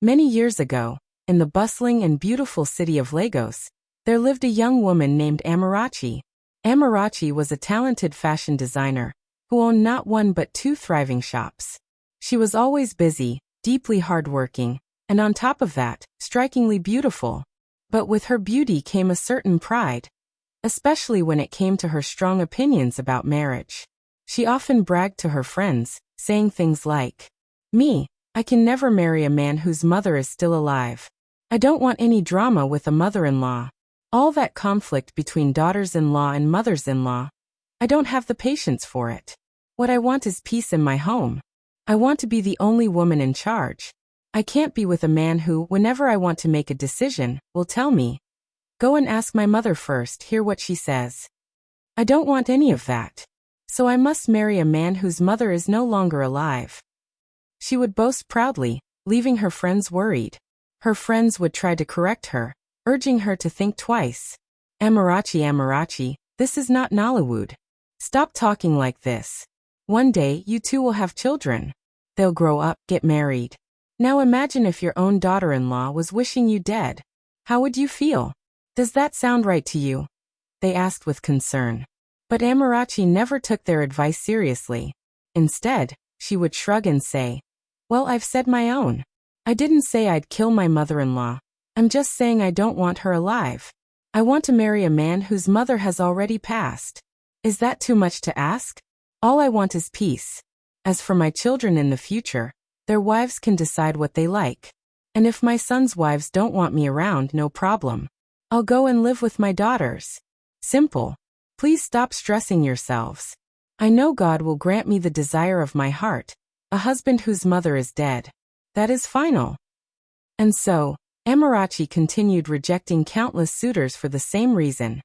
Many years ago, in the bustling and beautiful city of Lagos, there lived a young woman named Amarachi. Amarachi was a talented fashion designer who owned not one but two thriving shops. She was always busy, deeply hardworking, and on top of that, strikingly beautiful. But with her beauty came a certain pride, especially when it came to her strong opinions about marriage. She often bragged to her friends, saying things like, "Me, I can never marry a man whose mother is still alive. I don't want any drama with a mother-in-law. All that conflict between daughters-in-law and mothers-in-law. I don't have the patience for it. What I want is peace in my home. I want to be the only woman in charge. I can't be with a man who, whenever I want to make a decision, will tell me, 'Go and ask my mother first, hear what she says.' I don't want any of that. So I must marry a man whose mother is no longer alive." She would boast proudly, leaving her friends worried. Her friends would try to correct her, urging her to think twice. Amarachi, this is not Nollywood. Stop talking like this. One day, you two will have children. They'll grow up, get married. Now imagine if your own daughter-in-law was wishing you dead. How would you feel? Does that sound right to you?" They asked with concern. But Amarachi never took their advice seriously. Instead, she would shrug and say, "Well, I've said my own. I didn't say I'd kill my mother-in-law. I'm just saying I don't want her alive. I want to marry a man whose mother has already passed. Is that too much to ask? All I want is peace. As for my children in the future, their wives can decide what they like. And if my sons' wives don't want me around, no problem. I'll go and live with my daughters. Simple. Please stop stressing yourselves. I know God will grant me the desire of my heart, a husband whose mother is dead. That is final." And so, Amarachi continued rejecting countless suitors for the same reason.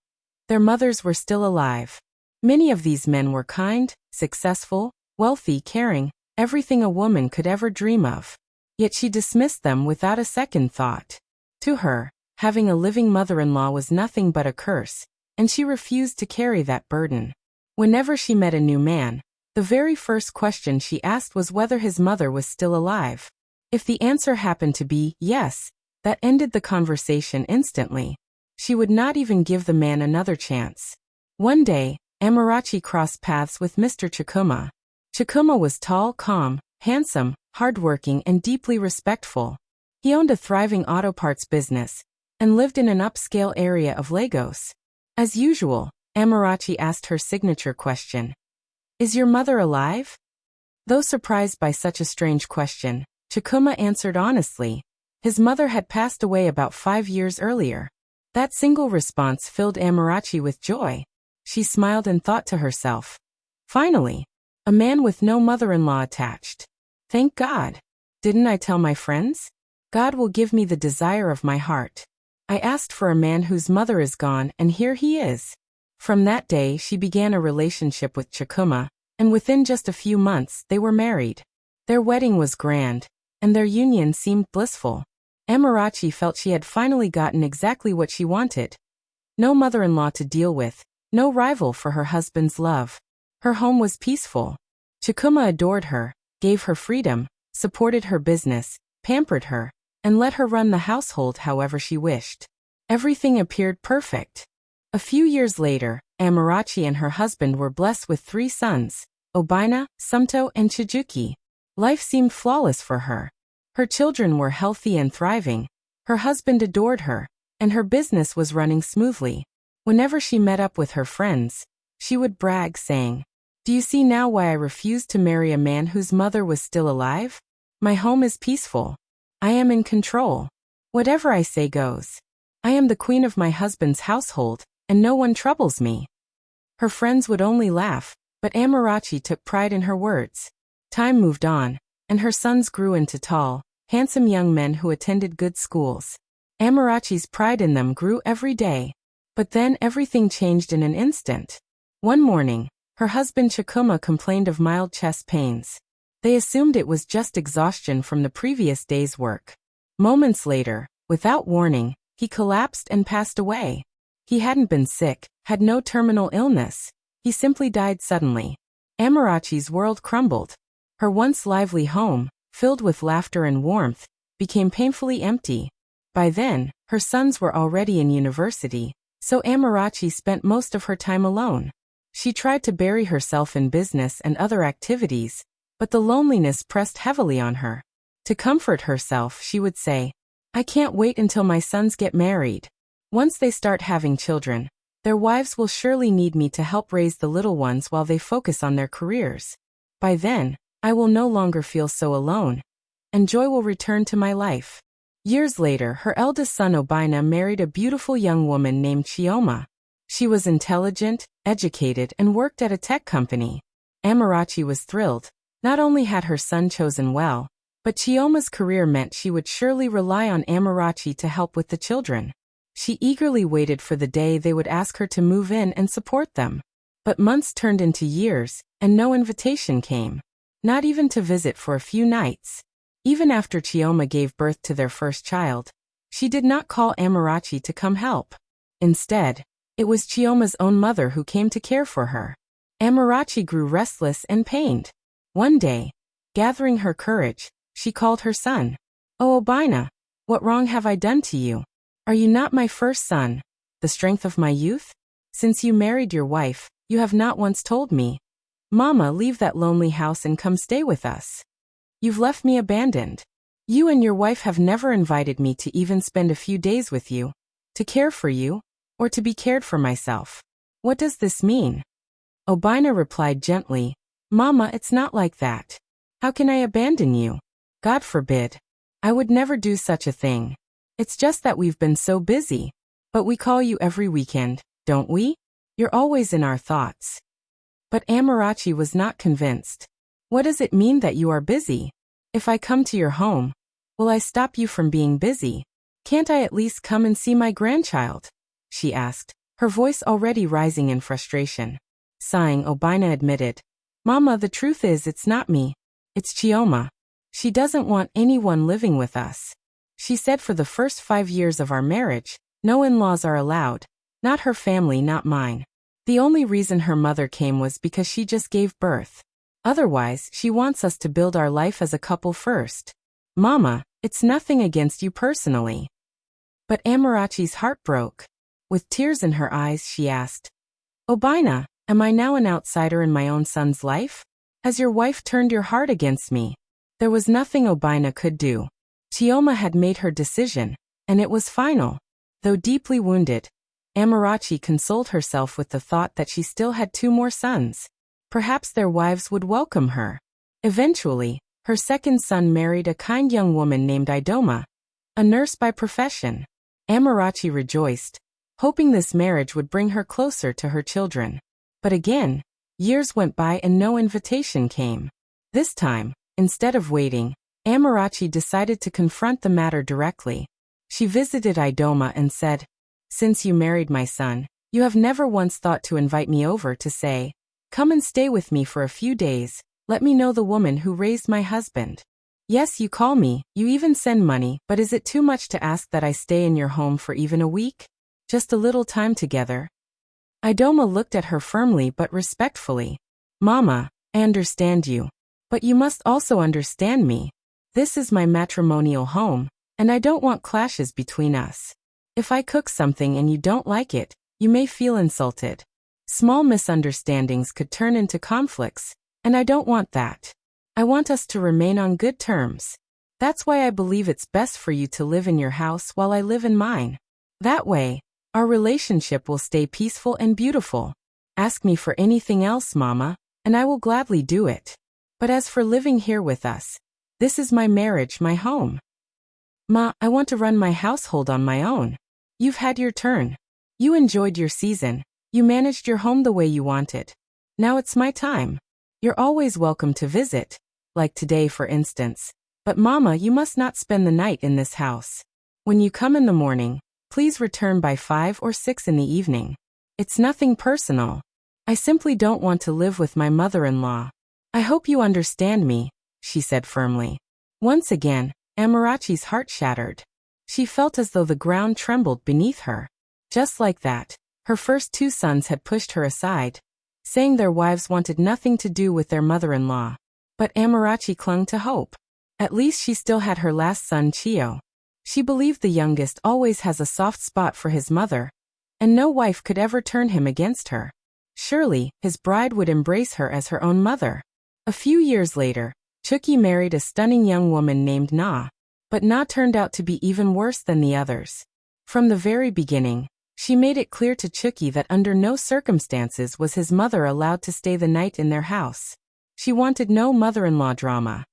Their mothers were still alive. Many of these men were kind, successful, wealthy, caring, everything a woman could ever dream of. Yet she dismissed them without a second thought. To her, having a living mother-in-law was nothing but a curse, and she refused to carry that burden. Whenever she met a new man, the very first question she asked was whether his mother was still alive. If the answer happened to be yes, that ended the conversation instantly. She would not even give the man another chance. One day, Amarachi crossed paths with Mr. Chikuma. Chikuma was tall, calm, handsome, hardworking, and deeply respectful. He owned a thriving auto parts business and lived in an upscale area of Lagos. As usual, Amarachi asked her signature question. "Is your mother alive?" Though surprised by such a strange question, Chikuma answered honestly. His mother had passed away about 5 years earlier. That single response filled Amarachi with joy. She smiled and thought to herself, "Finally, a man with no mother-in-law attached. Thank God. Didn't I tell my friends? God will give me the desire of my heart. I asked for a man whose mother is gone, and here he is." From that day she began a relationship with Chikuma, and within just a few months they were married. Their wedding was grand, and their union seemed blissful. Amarachi felt she had finally gotten exactly what she wanted. No mother-in-law to deal with, no rival for her husband's love. Her home was peaceful. Chikuma adored her, gave her freedom, supported her business, pampered her, and let her run the household however she wished. Everything appeared perfect. A few years later, Amarachi and her husband were blessed with 3 sons, Obina, Sumto, and Chijuki. Life seemed flawless for her. Her children were healthy and thriving. Her husband adored her, and her business was running smoothly. Whenever she met up with her friends, she would brag, saying, "Do you see now why I refused to marry a man whose mother was still alive? My home is peaceful. I am in control. Whatever I say goes. I am the queen of my husband's household, and no one troubles me." Her friends would only laugh, but Amarachi took pride in her words. Time moved on, and her sons grew into tall, handsome young men who attended good schools. Amarachi's pride in them grew every day. But then everything changed in an instant. One morning, her husband Chikuma complained of mild chest pains. They assumed it was just exhaustion from the previous day's work. Moments later, without warning, he collapsed and passed away. He hadn't been sick, had no terminal illness. He simply died suddenly. Amarachi's world crumbled. Her once lively home, filled with laughter and warmth, became painfully empty. By then, her sons were already in university, so Amarachi spent most of her time alone. She tried to bury herself in business and other activities, but the loneliness pressed heavily on her. To comfort herself, she would say, "I can't wait until my sons get married. Once they start having children, their wives will surely need me to help raise the little ones while they focus on their careers. By then, I will no longer feel so alone, and joy will return to my life." Years later, her eldest son Obina married a beautiful young woman named Chioma. She was intelligent, educated, and worked at a tech company. Amarachi was thrilled. Not only had her son chosen well, but Chioma's career meant she would surely rely on Amarachi to help with the children. She eagerly waited for the day they would ask her to move in and support them. But months turned into years, and no invitation came. Not even to visit for a few nights. Even after Chioma gave birth to their first child, she did not call Amarachi to come help. Instead, it was Chioma's own mother who came to care for her. Amarachi grew restless and pained. One day, gathering her courage, she called her son. "Oh Obina, what wrong have I done to you? Are you not my first son, the strength of my youth? Since you married your wife, you have not once told me, 'Mama, leave that lonely house and come stay with us.' You've left me abandoned. You and your wife have never invited me to even spend a few days with you, to care for you, or to be cared for myself. What does this mean?" Obina replied gently, "Mama, it's not like that. How can I abandon you? God forbid. I would never do such a thing. It's just that we've been so busy. But we call you every weekend, don't we? You're always in our thoughts." But Amarachi was not convinced. "What does it mean that you are busy? If I come to your home, will I stop you from being busy? Can't I at least come and see my grandchild?" she asked, her voice already rising in frustration. Sighing, Obina admitted, "Mama, the truth is it's not me. It's Chioma. She doesn't want anyone living with us. She said for the first 5 years of our marriage, no in-laws are allowed. Not her family, not mine. The only reason her mother came was because she just gave birth. Otherwise, she wants us to build our life as a couple first. Mama, it's nothing against you personally." But Amarachi's heart broke. With tears in her eyes, she asked, "Obina, am I now an outsider in my own son's life? Has your wife turned your heart against me?" There was nothing Obina could do. Chioma had made her decision, and it was final. Though deeply wounded, Amarachi consoled herself with the thought that she still had 2 more sons. Perhaps their wives would welcome her. Eventually, her second son married a kind young woman named Idoma, a nurse by profession. Amarachi rejoiced, hoping this marriage would bring her closer to her children. But again, years went by and no invitation came. This time, instead of waiting, Amarachi decided to confront the matter directly. She visited Idoma and said, "Since you married my son, you have never once thought to invite me over to say, 'Come and stay with me for a few days, let me know the woman who raised my husband.' Yes, you call me, you even send money, but is it too much to ask that I stay in your home for even a week? Just a little time together?" Idoma looked at her firmly but respectfully. "Mama, I understand you. But you must also understand me. This is my matrimonial home, and I don't want clashes between us. If I cook something and you don't like it, you may feel insulted. Small misunderstandings could turn into conflicts, and I don't want that. I want us to remain on good terms. That's why I believe it's best for you to live in your house while I live in mine. That way, our relationship will stay peaceful and beautiful. Ask me for anything else, Mama, and I will gladly do it. But as for living here with us, this is my marriage, my home. Ma, I want to run my household on my own. You've had your turn. You enjoyed your season. You managed your home the way you wanted. Now it's my time. You're always welcome to visit, like today for instance. But Mama, you must not spend the night in this house. When you come in the morning, please return by 5 or 6 in the evening. It's nothing personal. I simply don't want to live with my mother-in-law. I hope you understand me," she said firmly. Once again, Amarachi's heart shattered. She felt as though the ground trembled beneath her. Just like that, her first 2 sons had pushed her aside, saying their wives wanted nothing to do with their mother-in-law. But Amarachi clung to hope. At least she still had her last son Chio. She believed the youngest always has a soft spot for his mother, and no wife could ever turn him against her. Surely, his bride would embrace her as her own mother. A few years later, Chuki married a stunning young woman named Na. But Na turned out to be even worse than the others. From the very beginning, she made it clear to Chuki that under no circumstances was his mother allowed to stay the night in their house. She wanted no mother-in-law drama.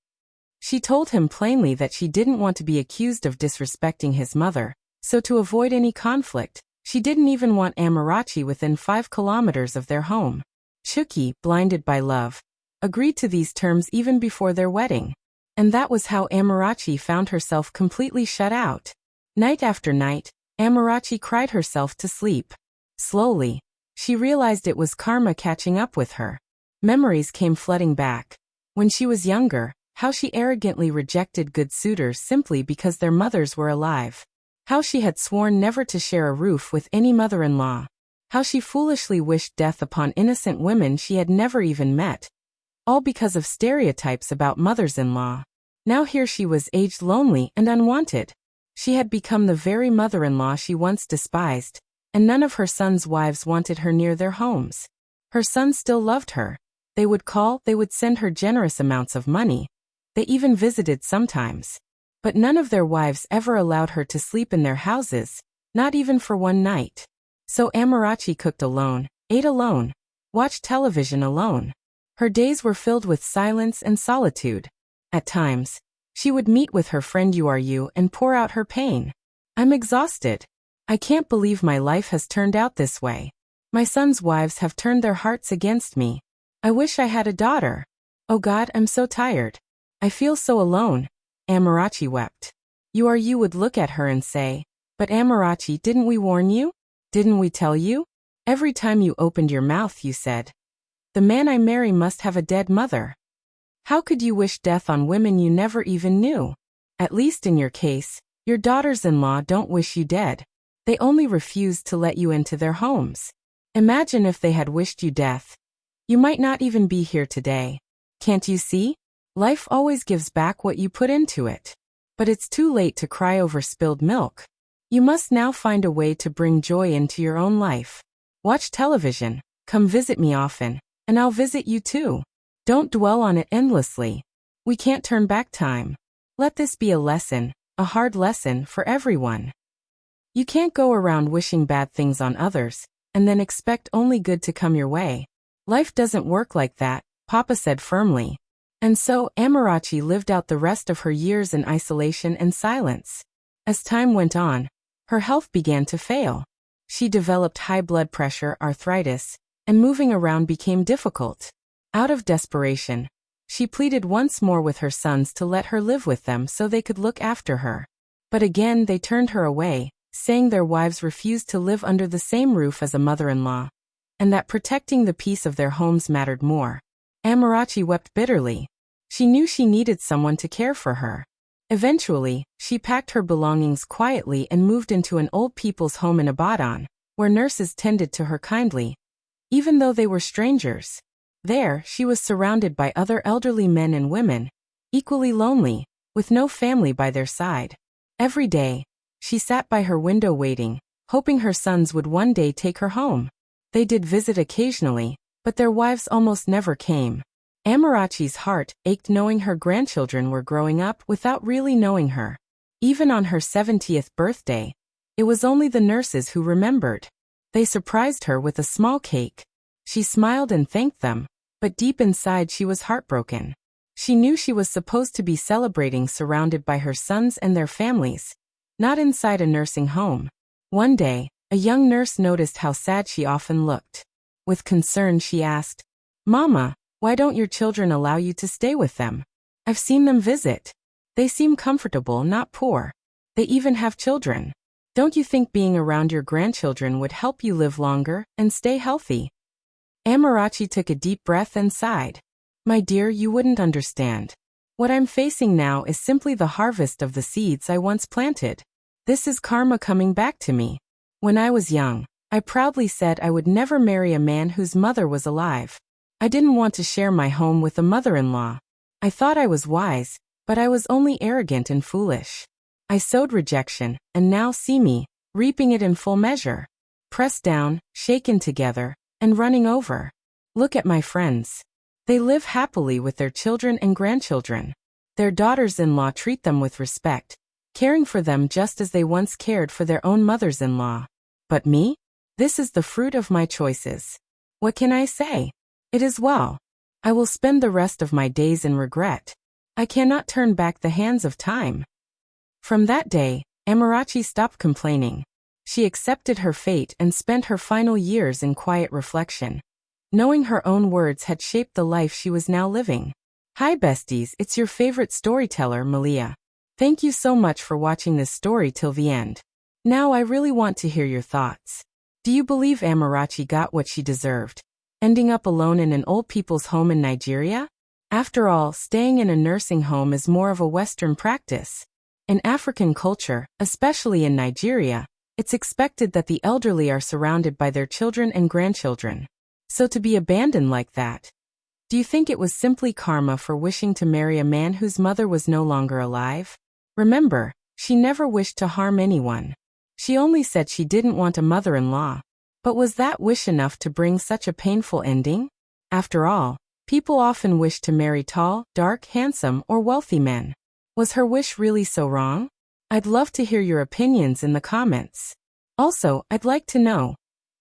She told him plainly that she didn't want to be accused of disrespecting his mother, so to avoid any conflict, she didn't even want Amarachi within 5 kilometers of their home. Chuki, blinded by love, agreed to these terms even before their wedding. And that was how Amarachi found herself completely shut out. Night after night, Amarachi cried herself to sleep. Slowly, she realized it was karma catching up with her. Memories came flooding back. When she was younger, how she arrogantly rejected good suitors simply because their mothers were alive. How she had sworn never to share a roof with any mother-in-law. How she foolishly wished death upon innocent women she had never even met. All because of stereotypes about mothers-in-law. Now here she was aged lonely and unwanted. She had become the very mother-in-law she once despised, and none of her sons' wives wanted her near their homes. Her sons still loved her. They would call, they would send her generous amounts of money. They even visited sometimes. But none of their wives ever allowed her to sleep in their houses, not even for one night. So Amarachi cooked alone, ate alone, watched television alone. Her days were filled with silence and solitude. At times, she would meet with her friend Uru and pour out her pain. I'm exhausted. I can't believe my life has turned out this way. My sons' wives have turned their hearts against me. I wish I had a daughter. Oh God, I'm so tired. I feel so alone. Amarachi wept. Uru would look at her and say, but Amarachi, didn't we warn you? Didn't we tell you? Every time you opened your mouth you said, the man I marry must have a dead mother. How could you wish death on women you never even knew? At least in your case, your daughters-in-law don't wish you dead. They only refuse to let you into their homes. Imagine if they had wished you death. You might not even be here today. Can't you see? Life always gives back what you put into it. But it's too late to cry over spilled milk. You must now find a way to bring joy into your own life. Watch television, come visit me often, and I'll visit you too. Don't dwell on it endlessly. We can't turn back time. Let this be a lesson, a hard lesson for everyone. You can't go around wishing bad things on others, and then expect only good to come your way. Life doesn't work like that, Papa said firmly. And so, Amarachi lived out the rest of her years in isolation and silence. As time went on, her health began to fail. She developed high blood pressure, arthritis, and moving around became difficult. Out of desperation, she pleaded once more with her sons to let her live with them so they could look after her. But again they turned her away, saying their wives refused to live under the same roof as a mother-in-law, and that protecting the peace of their homes mattered more. Amarachi wept bitterly. She knew she needed someone to care for her. Eventually, she packed her belongings quietly and moved into an old people's home in Ibadan, where nurses tended to her kindly, even though they were strangers. There, she was surrounded by other elderly men and women, equally lonely, with no family by their side. Every day, she sat by her window waiting, hoping her sons would one day take her home. They did visit occasionally, but their wives almost never came. Amarachi's heart ached knowing her grandchildren were growing up without really knowing her. Even on her 70th birthday, it was only the nurses who remembered. They surprised her with a small cake. She smiled and thanked them, but deep inside she was heartbroken. She knew she was supposed to be celebrating surrounded by her sons and their families, not inside a nursing home. One day, a young nurse noticed how sad she often looked. With concern she asked, "Mama, why don't your children allow you to stay with them? I've seen them visit. They seem comfortable, not poor. They even have children. Don't you think being around your grandchildren would help you live longer and stay healthy?" Amarachi took a deep breath and sighed. "My dear, you wouldn't understand. What I'm facing now is simply the harvest of the seeds I once planted. This is karma coming back to me. When I was young, I proudly said I would never marry a man whose mother was alive. I didn't want to share my home with a mother-in-law. I thought I was wise, But I was only arrogant and foolish. I sowed rejection, and now see me, reaping it in full measure. Pressed down, shaken together, and running over. Look at my friends. They live happily with their children and grandchildren. Their daughters-in-law treat them with respect, caring for them just as they once cared for their own mothers-in-law. But me? This is the fruit of my choices. What can I say? It is well. I will spend the rest of my days in regret. I cannot turn back the hands of time. From that day, Amarachi stopped complaining. She accepted her fate and spent her final years in quiet reflection, knowing her own words had shaped the life she was now living. Hi besties, it's your favorite storyteller, Malia. Thank you so much for watching this story till the end. Now I really want to hear your thoughts. Do you believe Amarachi got what she deserved, ending up alone in an old people's home in Nigeria? After all, staying in a nursing home is more of a Western practice. In African culture, especially in Nigeria, it's expected that the elderly are surrounded by their children and grandchildren. So to be abandoned like that. Do you think it was simply karma for wishing to marry a man whose mother was no longer alive? Remember, she never wished to harm anyone. She only said she didn't want a mother-in-law. But was that wish enough to bring such a painful ending? After all, people often wish to marry tall, dark, handsome, or wealthy men. Was her wish really so wrong? I'd love to hear your opinions in the comments. Also, I'd like to know,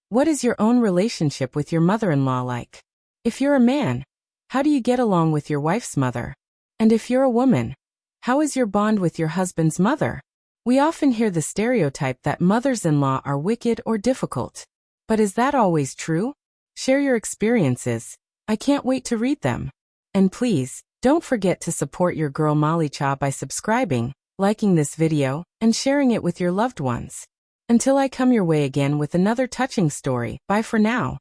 what is your own relationship with your mother-in-law like? If you're a man, how do you get along with your wife's mother? And if you're a woman, how is your bond with your husband's mother? We often hear the stereotype that mothers-in-law are wicked or difficult. But is that always true? Share your experiences. I can't wait to read them. And please, don't forget to support your girl Malicha by subscribing, liking this video, and sharing it with your loved ones. Until I come your way again with another touching story, bye for now.